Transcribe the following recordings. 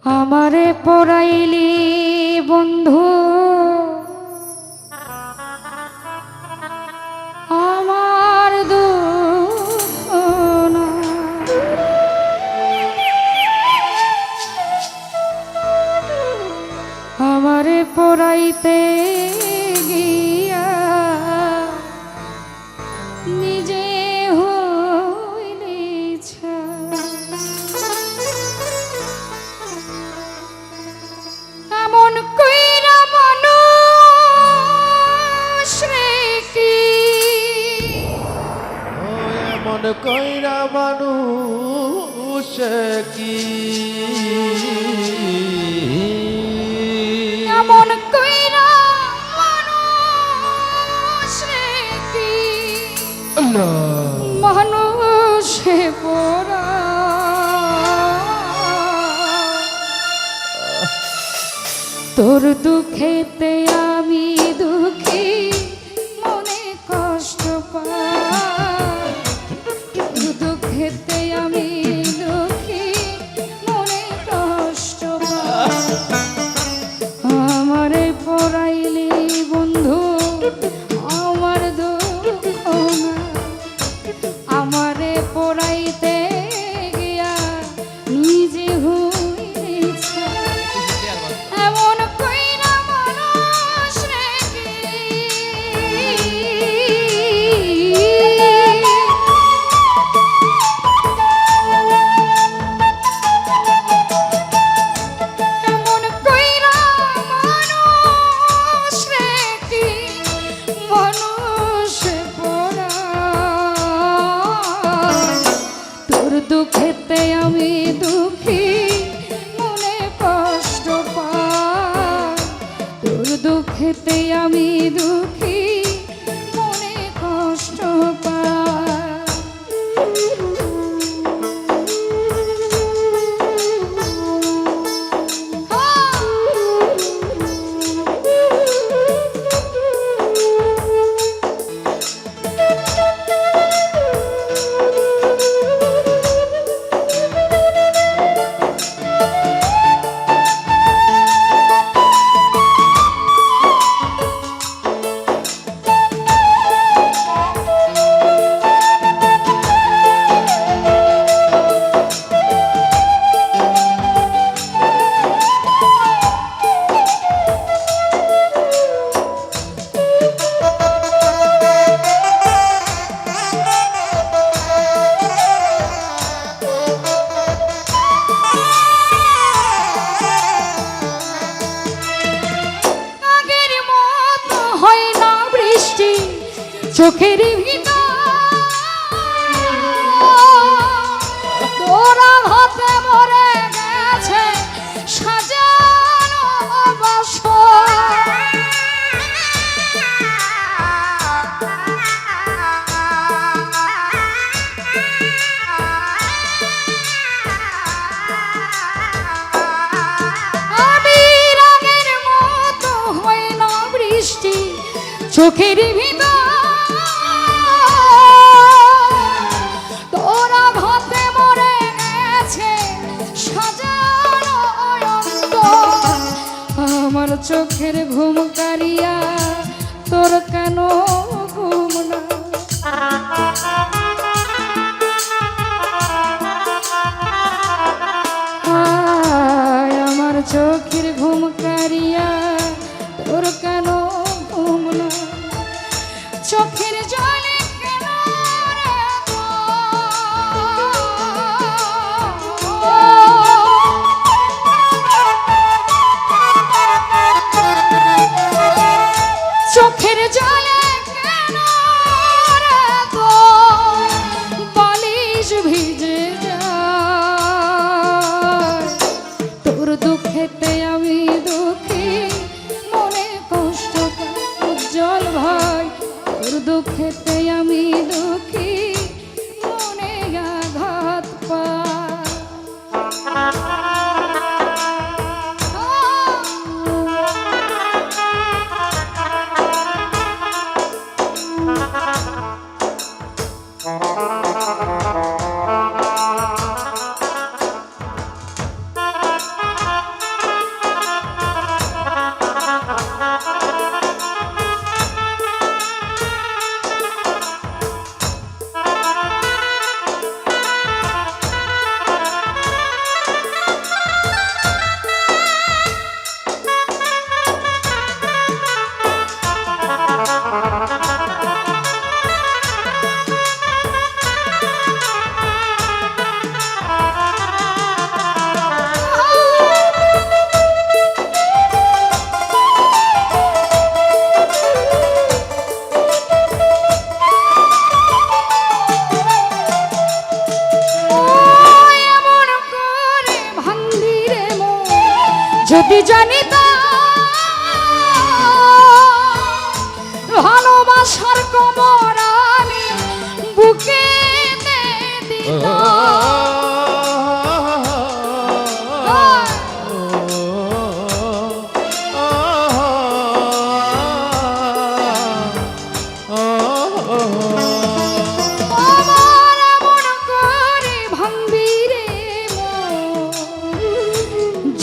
আমারে পড়াইলি বন্ধু আমার দুঃখ না। আমারে পড়াইতে গিয়া নিজে হইলি এমন কইরা মানুষ রে কি এমন কইরা মানুষ কি এমন কইরা মানুষ রে কি মানুষে পড়া তোর দুঃখেতে আমি দুঃখী মনে কষ্ট পাই তোর দুঃখেতে আমি দুঃখী মনে কষ্ট পাই আমারে পড়াইলি বন্ধু আমার দুঃখ না আমারে পড়াইতে গিয়া নিজে হইছে এমন কইরা মানুষ রে কি এমন কইরা মানুষ রে কি মানুষ পড়া তোর দুঃখেতে আমি দুঃখী মনে কষ্ট পাই তোর দুঃখেতে আমি দুঃখী মনে কষ্ট আগের মতো হয় না বৃষ্টি চোখের ভিতর তোরা হাতে মরে গেছে সাজানো বাসর আবির আগের মতো হয় না বৃষ্টি চোখের ভিতর তোরা ভাতে মরে গেছে সাজানো অন্তর আমার চোখের ঘুম কারিয়া তোর কেন ঘুম না হায় আমার চোখের ঘুম কারিয়া তোর কেন ঘুম না চোখের জলে কেন রে চোখের জলে কেন রে বালিশ ভিজে যায় তোর দুঃখেতে আমি দুঃখী মনে কষ্ট পাই উজ্জ্বল ভাই তোর দুঃখেতে যদি জানিতাম ভালোবাসার কবর আমি বুকে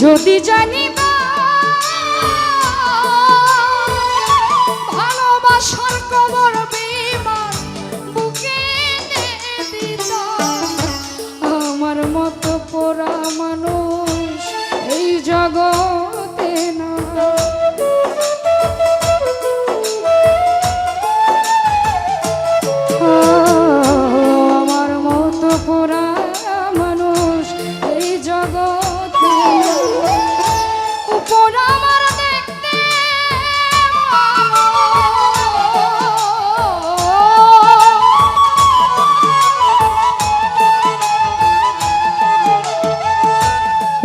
যদি জানিবা ভালোবাসার কবর বেমান বুকে দিতাম আমার মতো পোড়া মানুষ এই জগতে না আমার মতো পোড়া মানুষ এই জগতে উপর আমার দেখতে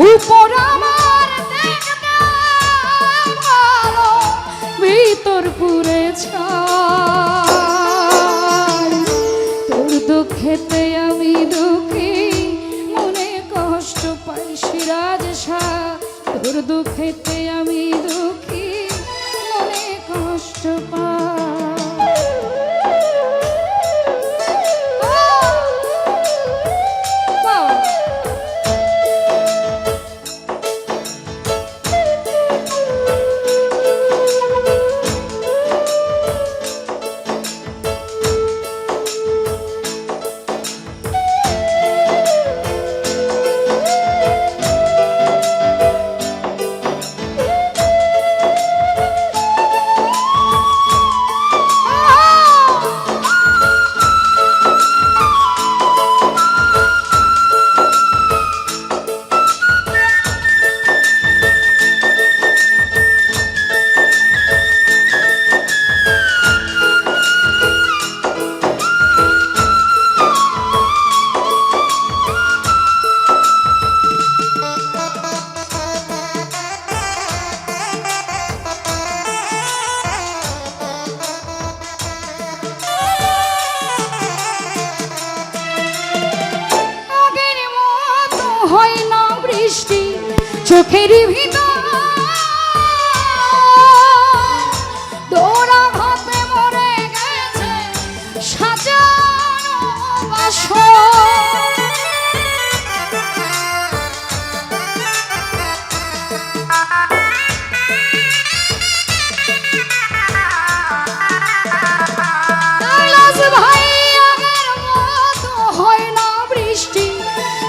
উপর আমার দেখতে ভালো ভিতর পুরে ছাই তোর দুঃখেতে আমি দুঃখী মনে কষ্ট পাই সিরাজ শাহ তোর দুঃখেতে আমি দুঃখী মনে কষ্ট পাই হয় না বৃষ্টি চোখের ভিতর দৌড়া হাতে মরে গেছে সাজানো বাসর ভাই আগের মতো হয় না বৃষ্টি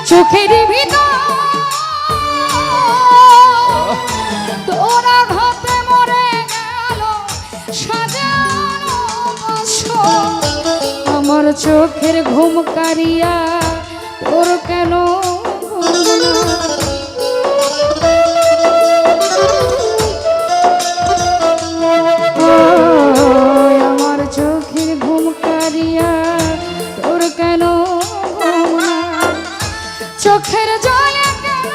চোখের ভিতর তোরা ঘাতে মরে গেল সাজানো বাসর আমার চোখের ঘুম কারিয়া তোর কেন আমার চোখের ঘুম কারিয়া তোর কেন চোখের জলে কেন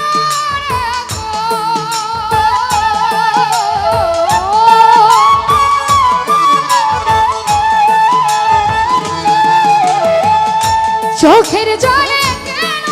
চোখের জলে কেন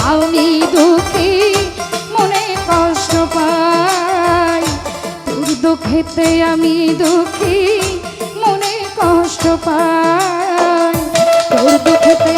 আমি দুঃখী মনে কষ্ট পাই তোর দুঃখেতে আমি দুঃখী মনে কষ্ট পাই তোর দুঃখেতে